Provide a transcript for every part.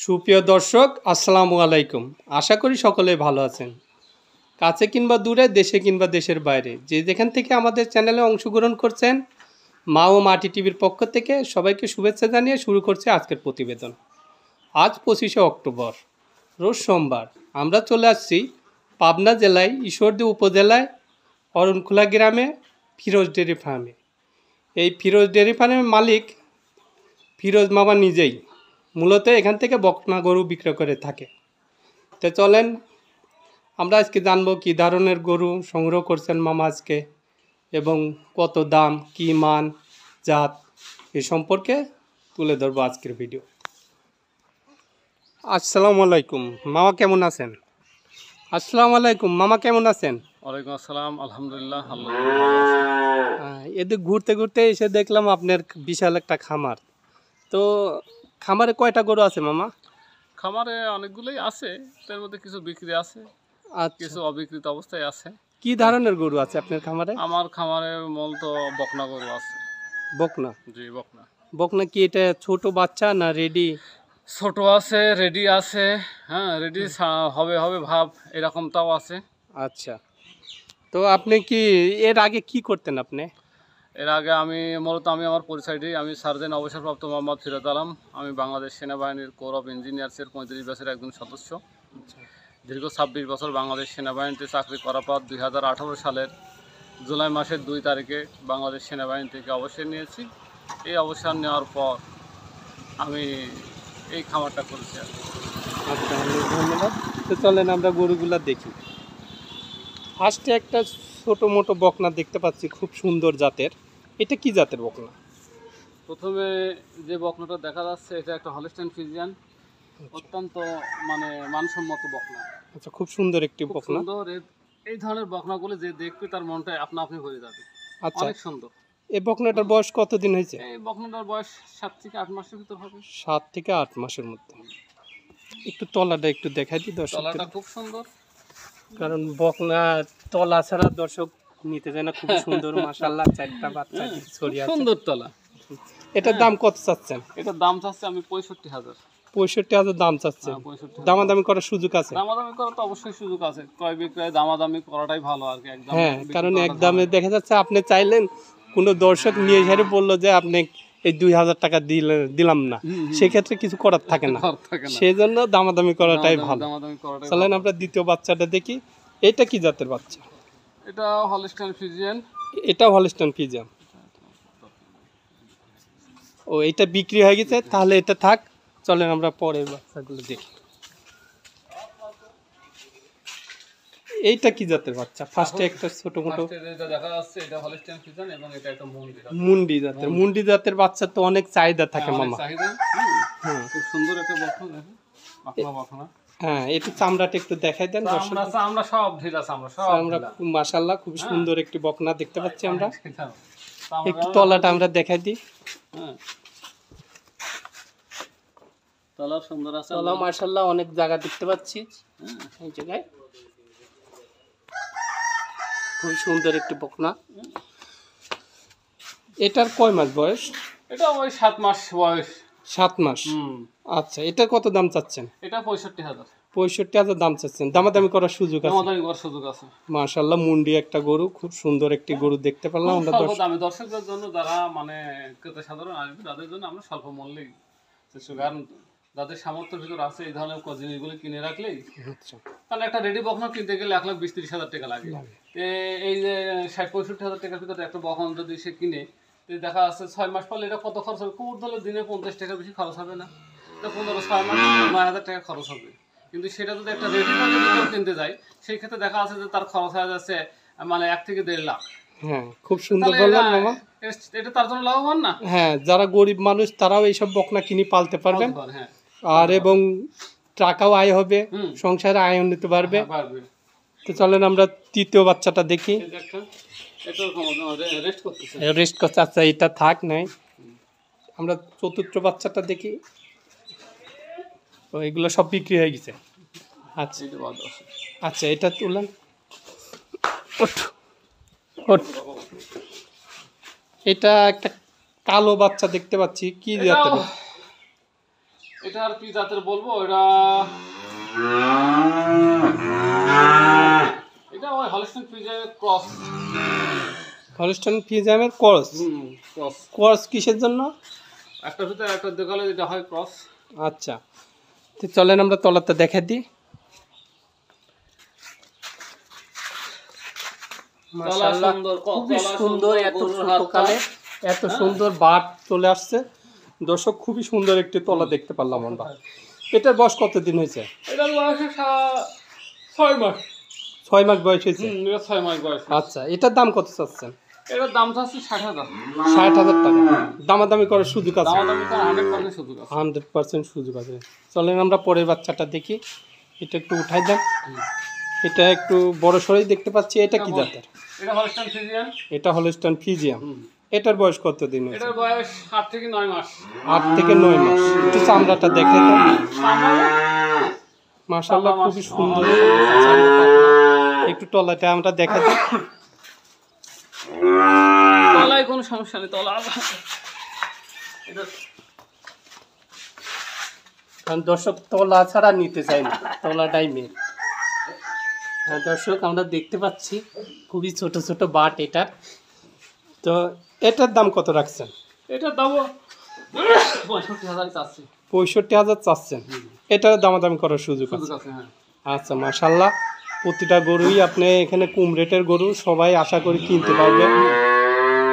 সুপ্রিয় দর্শক আসসালামু আলাইকুম। আশা করি সকলে ভালো আছেন। কাছে কিংবা দূরে, দেশে কিংবা দেশের বাইরে, যে যেখান থেকে আমাদের চ্যানেলে অংশগ্রহণ করছেন, মা ও মাটি টিভির পক্ষ থেকে সবাইকে শুভেচ্ছা জানিয়ে শুরু করছে আজকের প্রতিবেদন। আজ 25শে অক্টোবর, রোজ সোমবার। আমরা চলে আসছি পাবনা জেলায় ঈশ্বরদী উপজেলায় অরণখোলা গ্রামে ফিরোজ ডেয়ারি ফার্মে। এই ফিরোজ ডেয়ারি ফার্মের মালিক ফিরোজ মামা নিজেই মূলত এখান থেকে বকনা গরু বিক্রয় করে থাকে। তো চলেন আমরা আজকে জানবো কী ধরনের গরু সংগ্রহ করছেন মামা আজকে এবং কত দাম, কী মান, জাত এ সম্পর্কে তুলে ধরবো আজকের ভিডিও। আসসালামু আলাইকুম মামা, কেমন আছেন? আসসালামু আলাইকুম মামা, কেমন আছেন? ওয়ালাইকুম আসসালাম, আলহামদুলিল্লাহ। এদিকে ঘুরতে ঘুরতে এসে দেখলাম আপনার বিশাল একটা খামার। তো খামারে কয়টা গরু আছে মামা? খামারে অনেকগুলোই আছে, তার মধ্যে কিছু বিক্রি আছে, কিছু অবিকৃত অবস্থায় আছে। কি ধরনের গরু আছে আপনার খামারে? আমার খামারে মূলত বকনা গরু আছে। বকনা? জি, বকনা। বকনা কি এটা ছোট বাচ্চা না রেডি? ছোট আছে, রেডি আছে। হ্যাঁ, রেডি হবে হবে ভাব এরকমটাও আছে। আচ্ছা, তো আপনি কি এর আগে কি করতেন আপনি? এর আগে আমি আমার পরিচয় দিই, আমি সার্জেন্ট অবসরপ্রাপ্ত মোহাম্মদ ফিরোজ আলম। আমি বাংলাদেশ সেনাবাহিনীর কোর অফ ইঞ্জিনিয়ার্সের 35 বছরের একজন সদস্য। দীর্ঘ 26 বছর বাংলাদেশ সেনাবাহিনীতে চাকরি করার পর 2018 সালের জুলাই মাসের 2 তারিখে বাংলাদেশ সেনাবাহিনী থেকে অবসর নিয়েছি। এই অবসর নেওয়ার পর আমি এই খামারটা করেছি। আচ্ছা, অনেক ধন্যবাদ। তো চলেন আমরা গরুগুলা দেখি। ফার্স্টে একটা ছোট মোটো বকনা দেখতে পাচ্ছি, খুব সুন্দর জাতের। এটা কি জাতের বকনা? প্রথমে যে বকনাটা দেখা যাচ্ছে এটা একটা হলস্টাইন ফ্রিজিয়ান, অত্যন্ত মানসম্মত বকনা। আচ্ছা, খুব সুন্দর একটি বকনা। সুন্দর। এই ধরনের বকনাগুলো যে দেখবে তার মনটাই আপনা আপনি হয়ে যাবে। আচ্ছা, অনেক সুন্দর। এই বকনাটার বয়স কতদিন হয়েছে? এই বকনাটার বয়স 7 থেকে 8 মাসের ভিতর হবে। 7 থেকে 8 মাসের মধ্যে। একটু তলাটা একটু দেখাই দিই দর্শক। তলাটা খুব সুন্দর, কারণ বকনা তলা ছাড়া দর্শক নিতে যায় না। খুব সুন্দর মাশাআল্লাহ, চারটা বাচ্চা ছড়িয়ে আছে, সুন্দর তলা। এটার দাম কত চাচ্ছেন? এটার দাম চাচ্ছে আমি 65,000। 65,000 দাম চাচ্ছেন? দামাদামি করার সুযোগ আছে? দামাদামি করার তো অবশ্যই সুযোগ আছে। ক্রয় বিক্রয় দামাদামি করাটাই ভালো আর কি। একদম হ্যাঁ, কারণ একদমে দেখা যাচ্ছে আপনি চাইলেন, কোনো দর্শক নিয়ে এসে বললো যে আপনি এই 2,000 টাকা দিলাম না, সেক্ষেত্রে কিছু করার থাকে না। সেই জন্য দামাদামি করাটাই ভালো। চলেন আমরা দ্বিতীয় বাচ্চাটা দেখি। এটা কি জাতের বাচ্চা? এটা হলস্টাইন ফ্রিজিয়ান। এটা হলস্টাইন ফ্রিজিয়ান। ও, এটা বিক্রি হয়ে গেছে, তাহলে এটা থাক। চলেন আমরা পরের বাচ্চাগুলো দেখি। এইটা কি জাতের বাচ্চা? ফার্স্টে একটা ছোট মোটো দেখা যাচ্ছে, এটা হলস্টাইন ফ্রিজিয়ান এবং এটা একটা মুন্ডি জাতের। মুন্ডি জাতের বাচ্চা তো অনেক চাহিদা থাকে মামা। হ্যাঁ, খুব সুন্দর একটা বকনা, দেখেন পাতলা বকনা। হ্যাঁ, একটু চামড়াটা একটু দেখাই দেন দর্শক। আমরা সব ঢিলা চামড়া, সব আমরা মাশাআল্লাহ খুব সুন্দর একটি বকনা দেখতে পাচ্ছি আমরা। একটু তলাটা আমরা দেখাই দিই। হ্যাঁ, তলা সুন্দর আছে। তলা মাশাআল্লাহ অনেক জায়গা দেখতে পাচ্ছি। এই জায়গায় খুব সুন্দর একটি বকনা। এটার কয় মাস বয়স? এটা ওই 7 মাস বয়স। 7 মাস। আচ্ছা, এটা কত দাম চাচ্ছেন? এটা 65,000। 65,000 দাম চাচ্ছেন। দামাদামি করার সুযোগ আছে? দামাদামি করার সুযোগ আছে। মাশাআল্লাহ, মুন্ডি একটা গরু, খুব সুন্দর একটি গরু দেখতে পেলাম আমরা। দর্শকদের জন্য যারা ক্রেতা সাধারণ আসবে তাদের জন্য আমরা স্বল্প মূল্যেই, কারণ যাদের সামর্থ্যের ভিতর আছে এই ধরনের জিনিসগুলো কিনে রাখলেই। কারণ একটা রেডি বকনা কিনতে গেলে 1,20,000-30,000 টাকা লাগে। এই যে 60-65,000 টাকার ভিতরে একটা বকনা যদি সে কিনে, দেখা যাচ্ছে 6 মাস পরে এটা কত খরচ হবে? কুকুর ধরলে দিনে 50 টাকা বেশি খরচ হবে না? 15-6 মাস 9,000 টাকা খরচ হবে। কিন্তু সেটা যদি একটা রেডি কিনতে যায়, সেই ক্ষেত্রে দেখা যাচ্ছে যে তার খরচ হয়ে যাচ্ছে 1 থেকে 1.5 লাখ। হ্যাঁ, খুব সুন্দর বললেন মামা। এটা তার জন্য লাভবান না? হ্যাঁ, যারা গরিব মানুষ তারাও এইসব বকনা কিনে পালতে পারবেন। হ্যাঁ, আর এবং টাকাও আয় হবে, সংসারে আয় নিতে পারবে। তো চলেন আমরা তৃতীয় বাচ্চাটা দেখি। রেস্ট করছে। আচ্ছা, এটা থাক নাই, আমরা চতুর্থ বাচ্চাটা দেখি। তো এগুলো সব বিক্রি হয়ে গেছে। আচ্ছা আচ্ছা, এটা তুলেন। এটা একটা কালো বাচ্চা দেখতে পাচ্ছি, কি জাতের? এটা আর কি জাতের বলবো, এটা এটা ওই হলস্টাইন ফ্রিজিয়ানের ক্রস। হলস্টাইন ফ্রিজিয়ানের ক্রস। ক্রস। ক্রস কিসের জন্য? একটা ভিতরে একটা দেখালে যেটা হয় ক্রস। আচ্ছা, তো চলেন আমরা তলাতে দেখে দিই। মাশাআল্লাহ, খুবই সুন্দর। এত ছোটকালে এত সুন্দর বাট চলে আসছে দর্শক, খুবই সুন্দর একটি তলা দেখতে পারলাম আমরা। এটার বয়স কতদিন হয়েছে? এটার বয়স 6 মাস। 6 মাস বয়স হয়েছে। এটা 6 মাস বয়স। আচ্ছা, এটার দাম কত চাচ্ছেন? এটার দাম চাচ্ছি 60,000। 60,000 টাকা। দামাদামি করার সুযোগ আছে? দামাদামি করার 100% সুযোগ আছে। 100% সুযোগ আছে। চলেন আমরা পরের বাচ্চাটা দেখি। এটা একটু উঠাই দেন। এটা একটু বড় সরই দেখতে পাচ্ছি। এটা কি জাতের? এটা হলস্টাইন ফ্রিজিয়ান। এটা হলস্টাইন ফ্রিজিয়ান। এটার বয়স কতদিন হয়েছে? এটার বয়স 8 থেকে 9 মাস। 8 থেকে 9 মাস। একটু চামড়াটা দেখে দেন। মাশাআল্লাহ, খুবই সুন্দর। একটু তলাটা আমরা দেখা দিই। তলায় কোনো সমস্যা নেই, তলা এটা কারণ দর্শক তলা ছাড়া নিতে চাই না, তলাটাই মেন। হ্যাঁ দর্শক, আমরা দেখতে পাচ্ছি খুবই ছোট ছোট বাট এটার। তো এটার দাম কত রাখছেন? এটার দাম 65,000 চাচ্ছি। 65,000 চাচ্ছেন। এটার দামাদামি করার সুযোগ আছে? হ্যাঁ। আচ্ছা, মাশাআল্লাহ, প্রতিটা গরুই আপনি এখানে কম রেটের গরু, সবাই আশা করি কিনতে পারবে।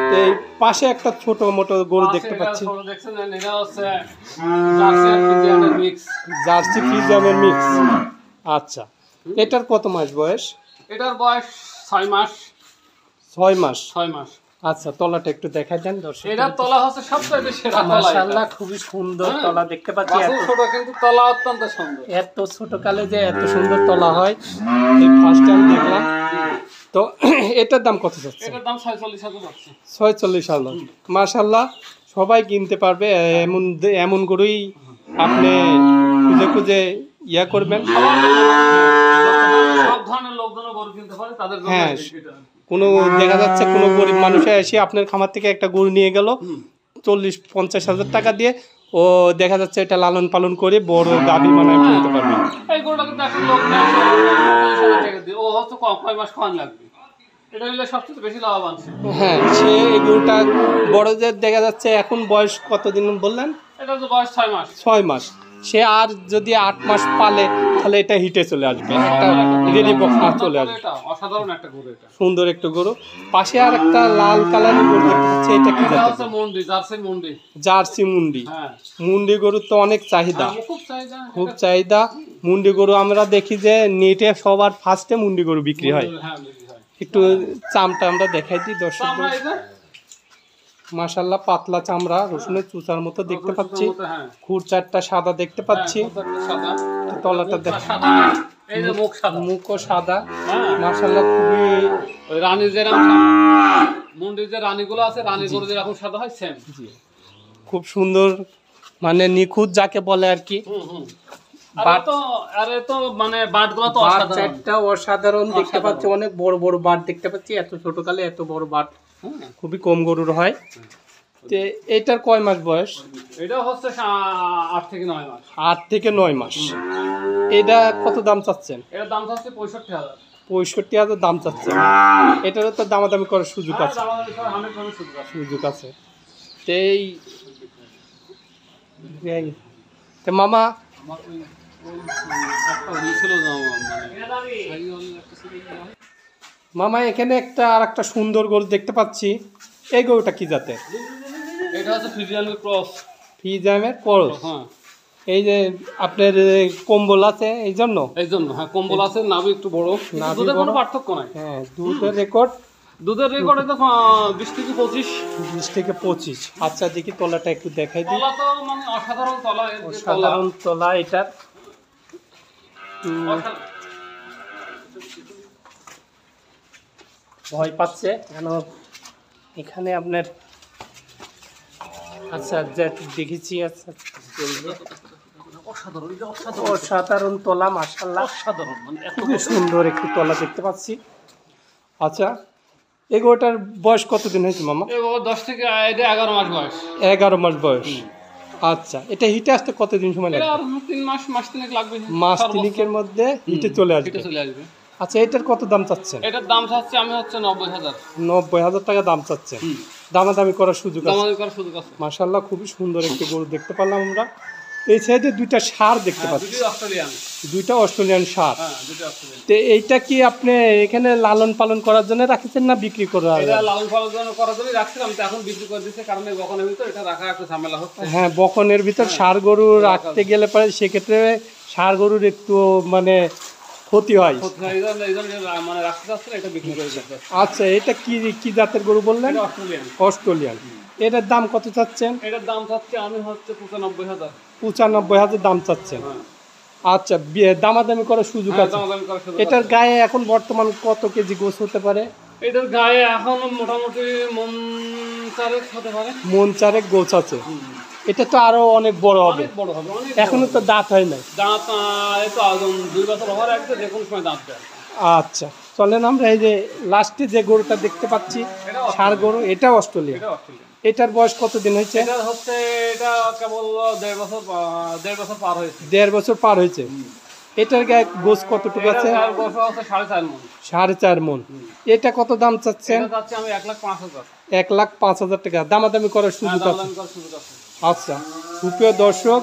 তো এই পাশে একটা ছোট মোটো গরু দেখতে পাচ্ছি। জার্সি ফ্রিজিয়ানের মিক্স। আচ্ছা, এটার কত মাস বয়স? এটার বয়স 6 মাস। 6 মাস। 6 মাস। আচ্ছা, তলাটা একটু দেখাই দেন দর্শক। এটার তলা হচ্ছে সবচেয়ে সেরা তলা। মাশাআল্লাহ, খুবই সুন্দর তলা দেখতে পাচ্ছি। এত ছোট কিন্তু তলা অত্যন্ত সুন্দর। এত ছোট কালে যে এত সুন্দর তলা হয় এই ফার্স্ট টাইম দেখলাম। তো এটার দাম কত যাচ্ছে? এটার দাম 46,000 যাচ্ছে। 46,000। মাশাআল্লাহ, সবাই কিনতে পারবে। এমন গরুই আপনি খুঁজে খুঁজে ইয়া করবেন। সব ধরনের লোকজন গরু কিনতে পারে, তাদের জন্য হ্যাঁ, কোনো দেখা যাচ্ছে কোনো গরিব মানুষে এসে আপনার খামার থেকে একটা গরু নিয়ে গেল 40-50,000 টাকা দিয়ে, ও দেখা যাচ্ছে এটা লালন পালন করে বড় গাভী মানায় ফেলতে পারবে। এই গরুটা কিন্তু একটা লোক নেয়, ও হচ্ছে কয় মাস খাওয়ান লাগবে, এটা হলে সবচেয়ে বেশি লাভবান। হ্যাঁ, সে এই গরুটা বড় যে দেখা যাচ্ছে এখন বয়স কতদিন বললেন? এটা তো বয়স 6 মাস। 6 মাস। সে আর যদি 8 মাস পালে তাহলে এটা হিটে চলে আসবে, একটা রেডি বকনা চলে আসবে। অসাধারণ একটা গরু, এটা সুন্দর একটা গরু। পাশে আর একটা লাল কালারের গরু দেখতে পাচ্ছি। এটা কি জাতের? হচ্ছে মুন্ডি, জার্সি মুন্ডি। জার্সি মুন্ডি। হ্যাঁ, মুন্ডি গরু তো অনেক চাহিদা, খুব চাহিদা, খুব চাহিদা। মুন্ডি গরু আমরা দেখি যে নেটে সবার ফার্স্টে মুন্ডি গরু বিক্রি হয়। হ্যাঁ, বিক্রি হয়। একটু চামটা আমরা দেখাই দিই দর্শক। আমরা এই যে মাশাআল্লাহ, পাতলা চামড়া, রসুনের চুচার মতো দেখতে পাচ্ছি। হ্যাঁ, খুর চারটা সাদা দেখতে পাচ্ছি। সাদা তলাটা দেখ, সাদা, এই যে মুখ সাদা, মুখও সাদা। হ্যাঁ, মাশাআল্লাহ, খুবই ওই রানী যেরকম মুন্ডির যে রানীগুলো আছে, রানী গরু যেরকম সাদা হয় সেম। খুব সুন্দর, মানে নিখুঁত যাকে বলে আর কি। আরে তো মানে বাটগুলো তো অসাধারণ। চারটা অসাধারণ দেখতে পাচ্ছি, অনেক বড় বড় বাট দেখতে পাচ্ছি। এত ছোট কালে এত বড় বাট খুবই কম গরুর হয়। তো এটার কয় মাস বয়স? এটা হচ্ছে 8 থেকে 9 মাস। 8 থেকে 9 মাস। এটা কত দাম চাচ্ছেন? এটার দাম হচ্ছে 65,000। 65,000 দাম চাচ্ছেন। এটারও তো দামাদামি করার সুযোগ আছে? সুযোগ আছে। তো মামা, মামা এখানে আর একটা সুন্দর গরু দেখতে পাচ্ছি। এই গরুটা কি জাতের? এটা হচ্ছে ফ্রিজিয়ানের ক্রস। ফ্রিজিয়ানের ক্রস। হ্যাঁ, এই যে আপনার কম্বল আছে এই জন্য? হ্যাঁ, কম্বল আছে, নাভি একটু বড়, দুধের কোনো পার্থক্য নাই। হ্যাঁ, দুধের রেকর্ড তো 20 থেকে 25। 20 থেকে 25। আচ্ছা, দেখি তলাটা একটু দেখাই দিই। তলা তো মানে অসাধারণ তলা, অসাধারণ তলা এটার। ভয় পাচ্ছে কেন এখানে আপনার? আচ্ছা, দেখেছি। আচ্ছা, অসাধারণ তলা, মাশাআল্লাহ, অসাধারণ, মানে খুবই সুন্দর একটু তলা দেখতে পাচ্ছি। আচ্ছা, এগোটার বয়স কতদিন হয়েছে মামা? 10 থেকে 11 মাস বয়স। 11 মাস বয়স। আচ্ছা, এটা হিটে আসতে কতদিন সময় এটা লাগবে? আর 3 মাস তিনেক লাগবে। মাস তিনেকের মধ্যে হিটে চলে আসবে। হিটে চলে আসবে। আচ্ছা, এটার কত দাম চাচ্ছেন? এটার দাম চাচ্ছি আমি হচ্ছে 90,000। 90,000 টাকা দাম চাচ্ছেন। দামাদামি করার সুযোগ আছে? দামাদামি করার সুযোগ আছে। মাশাআল্লাহ, খুবই সুন্দর একটি গরু দেখতে পেলাম আমরা। এই সাইডে দুইটা ষাঁড় দেখতে পাচ্ছি, দুটোই অস্ট্রেলিয়ান। দুইটা অস্ট্রেলিয়ান ষাঁড়। হ্যাঁ, দুটোই অস্ট্রেলিয়ান। তো এইটা কি আপনি এখানে লালন পালন করার জন্য রাখছেন না বিক্রি করার? এটা লালন পালন করার জন্য রাখছিলাম, তো এখন বিক্রি করে দিচ্ছে, কারণ এই বকনের ভিতর এটা রাখা একটু ঝামেলা হচ্ছে। হ্যাঁ, বকনের ভিতর ষাঁড় গরু রাখতে গেলে পরে সেক্ষেত্রে ষাঁড় গরুর একটু মানে ক্ষতি হয়। এই জন্য মানে রাখতে চাচ্ছে না, এটা বিক্রি করে দিচ্ছে। আচ্ছা, এটা কি কি জাতের গরু বললেন? এটা অস্ট্রেলিয়ান। অস্ট্রেলিয়ান। এটার দাম কত চাচ্ছেন? এটার দাম চাচ্ছি আমি হচ্ছে 95,000। 95,000 দাম চাচ্ছেন। আচ্ছা, দামাদামি করার সুযোগ আছে? দামাদামি করার সুযোগ এটার আছে। গায়ে এখন বর্তমান কত কেজি গোছ হতে পারে? এটার গায়ে এখন মোটামুটি মন 4 হতে পারে। মন 4 গোছ আছে। এটা তো আরো অনেক বড় হবে। অনেক বড় হবে, অনেক। এখনো তো দাঁত হয় নাই। দাঁত এই তো 2 বছর হওয়ার আগে যে কোনো সময় দাঁত দেয়। আচ্ছা, চলেন আমরা এই যে লাস্টে যে গরুটা দেখতে পাচ্ছি ষাঁড় গরু, এটা অস্ট্রেলিয়া। এটা অস্ট্রেলিয়ান। এটার বয়স কতদিন হয়েছে? এটা হচ্ছে এটা কেবল 1.5 বছর পার হয়েছে। 1.5 বছর পার হয়েছে। এটার গায়ে গোছ কতটুকু আছে? এটার বয়স হচ্ছে 4.5 মণ। 4.5 মণ। এটা কত দাম চাচ্ছেন? এটা চাচ্ছি আমি 1,05,000। 1,05,000 টাকা। দামাদামি করার সুযোগ আছে? দামাদামি করার সুযোগ আছে। আচ্ছা, সুপ্রিয় দর্শক,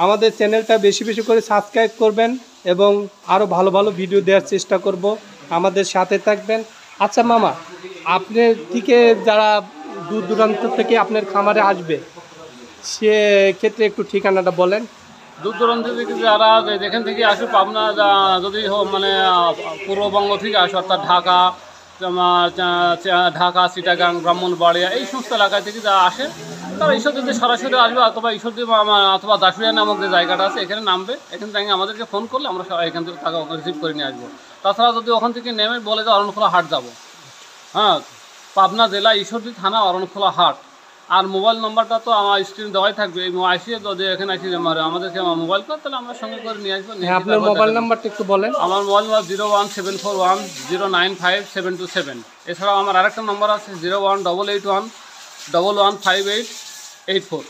আমাদের চ্যানেলটা বেশি বেশি করে সাবস্ক্রাইব করবেন এবং আরও ভালো ভালো ভিডিও দেওয়ার চেষ্টা করব। আমাদের সাথে থাকবেন। আচ্ছা মামা, আপনার থেকে যারা দূর দূরান্ত থেকে আপনার খামারে আসবে সে ক্ষেত্রে একটু ঠিকানাটা বলেন। দূর দূরান্ত থেকে যারা যেখান থেকে আসে, পাবনা যদি মানে পূর্ববঙ্গ থেকে আসে, অর্থাৎ ঢাকা, চিটাগাং, ব্রাহ্মণবাড়িয়া, এই সমস্ত এলাকা থেকে যারা আসে তারা ঈশ্বর যদি সরাসরি আসবে, অথবা ঈশ্বরদী অথবা দাসুরিয়া নামক যে জায়গাটা আছে এখানে নামবে। এখান থেকে আমাদেরকে ফোন করলে আমরা এখান থেকে টাকা রিসিভ করে নিয়ে আসবো। তাছাড়া যদি ওখান থেকে নেমে বলে যে অরণখোলা হাট যাব, হ্যাঁ, পাবনা জেলা ঈশ্বরদী থানা অরণখোলা হাট। আর মোবাইল নম্বরটা তো আমার স্ক্রিন দেওয়াই থাকবে। এই আসিয়ে যদি এখানে আসি আমাদেরকে মোবাইল কর, তাহলে আমরা সঙ্গে করে নিয়ে আসবো। আপনার মোবাইল নাম্বারটা একটু বলেন। আমার মোবাইল নাম্বার 01741095727। এছাড়াও আমার আরেকটা নম্বর আছে 01881115884।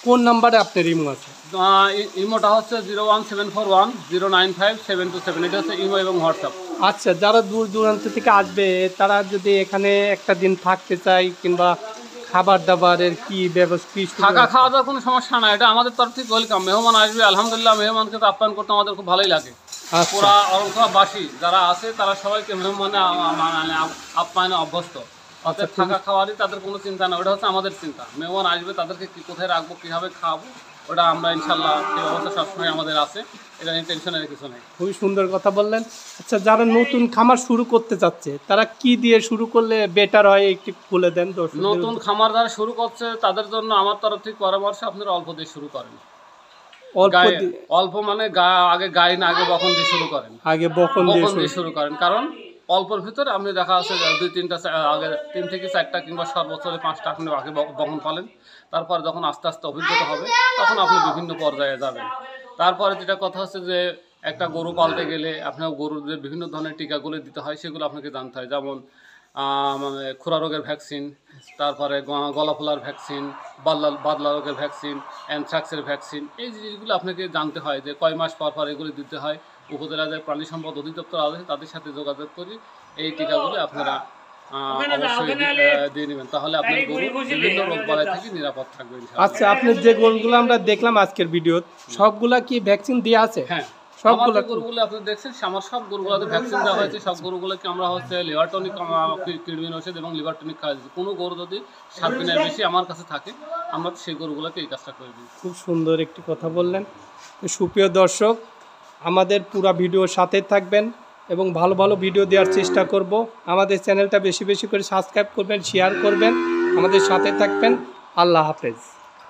কোন নাম্বারে আপনার ইমো আছে? ইমোটা হচ্ছে 01741095727। এটা হচ্ছে ইমো এবং হোয়াটসঅ্যাপ। আচ্ছা, যারা দূর দূরান্ত থেকে আসবে তারা যদি এখানে একটা দিন থাকতে চায় কিংবা খাবার দাবারের কি ব্যবস্থা? থাকা খাওয়া দাওয়ার কোনো সমস্যা না, এটা আমাদের তরফ থেকে ওয়েলকাম। মেহমান আসবে, আলহামদুলিল্লাহ, মেহমানকে তো আপ্যায়ন করতে আমাদের খুব ভালোই লাগে। পুরা অরণখোলাবাসী যারা আছে তারা সবাইকে মেহমানে আপ্যায়নে অভ্যস্ত। অর্থাৎ থাকা খাওয়ারই তাদের কোনো চিন্তা না, ওটা হচ্ছে আমাদের চিন্তা। মেহমান আসবে, তাদেরকে কোথায় রাখবো, কীভাবে খাওয়াবো, ওটা আমরা ইনশাল্লাহ সেই ব্যবস্থা সবসময় আমাদের আছে। এটা নিয়ে টেনশনের কিছু নেই। খুবই সুন্দর কথা বললেন। আচ্ছা, যারা নতুন খামার শুরু করতে চাচ্ছে তারা কি দিয়ে শুরু করলে বেটার হয় একটু বলে দেন। নতুন খামার যারা শুরু করছে তাদের জন্য আমার তরফ থেকে পরামর্শ, আপনারা অল্প দিয়ে শুরু করেন। অল্প মানে আগে গাই না, আগে বকন দিয়ে শুরু করেন। আগে বকন দিয়ে শুরু করেন, কারণ অল্পের ভিতরে আপনি দেখা যাচ্ছে 2-3টা আগে 3 থেকে 4টা কিংবা সর্বোচ্চ 5টা আপনি আগে বকন পালেন। তারপর যখন আস্তে আস্তে অভিজ্ঞতা হবে তখন আপনি বিভিন্ন পর্যায়ে যাবেন। তারপরে যেটা কথা হচ্ছে যে একটা গরু পালতে গেলে আপনার গরুর যে বিভিন্ন ধরনের টিকাগুলো দিতে হয় সেগুলো আপনাকে জানতে হয়। যেমন মানে খুরা রোগের ভ্যাকসিন, তারপরে গলা ফোলার ভ্যাকসিন, বাদলা রোগের ভ্যাকসিন, অ্যানথ্রাক্সের ভ্যাকসিন, এই জিনিসগুলো আপনাকে জানতে হয় যে কয় মাস পর পর এগুলো দিতে হয়। উপজেলা যে প্রাণী সম্পদ অধিদপ্তর আছে তাদের সাথে যোগাযোগ করি এই টিকাগুলো আপনারা অবশ্যই দিয়ে নেবেন, তাহলে আপনার গরু বিভিন্ন রোগ বালাই থেকে নিরাপদ থাকবে। আচ্ছা, আপনি যে গরুগুলো আমরা দেখলাম আজকের ভিডিও, সবগুলা কি ভ্যাকসিন দেওয়া আছে? হ্যাঁ, সবগুলো গরুগুলো আপনি দেখছেন, আমার সব গরুগুলোতে ভ্যাকসিন দেওয়া হয়েছে। সব গরুগুলোকে আমরা হচ্ছে লিভার টনিক, কিডনিন ওষুধ এবং লিভার টনিক খাওয়াচ্ছি। কোনো গরু যদি 7 দিনের বেশি আমার কাছে থাকে আমরা সেই গরুগুলোকে এই কাজটা করে দিই। খুব সুন্দর একটি কথা বললেন। সুপ্রিয় দর্শক, আমাদের পুরো ভিডিওর সাথে থাকবেন এবং ভালো ভালো ভিডিও দেওয়ার চেষ্টা করব। আমাদের চ্যানেলটা বেশি বেশি করে সাবস্ক্রাইব করবেন, শেয়ার করবেন, আমাদের সাথে থাকবেন। আল্লাহ হাফেজ।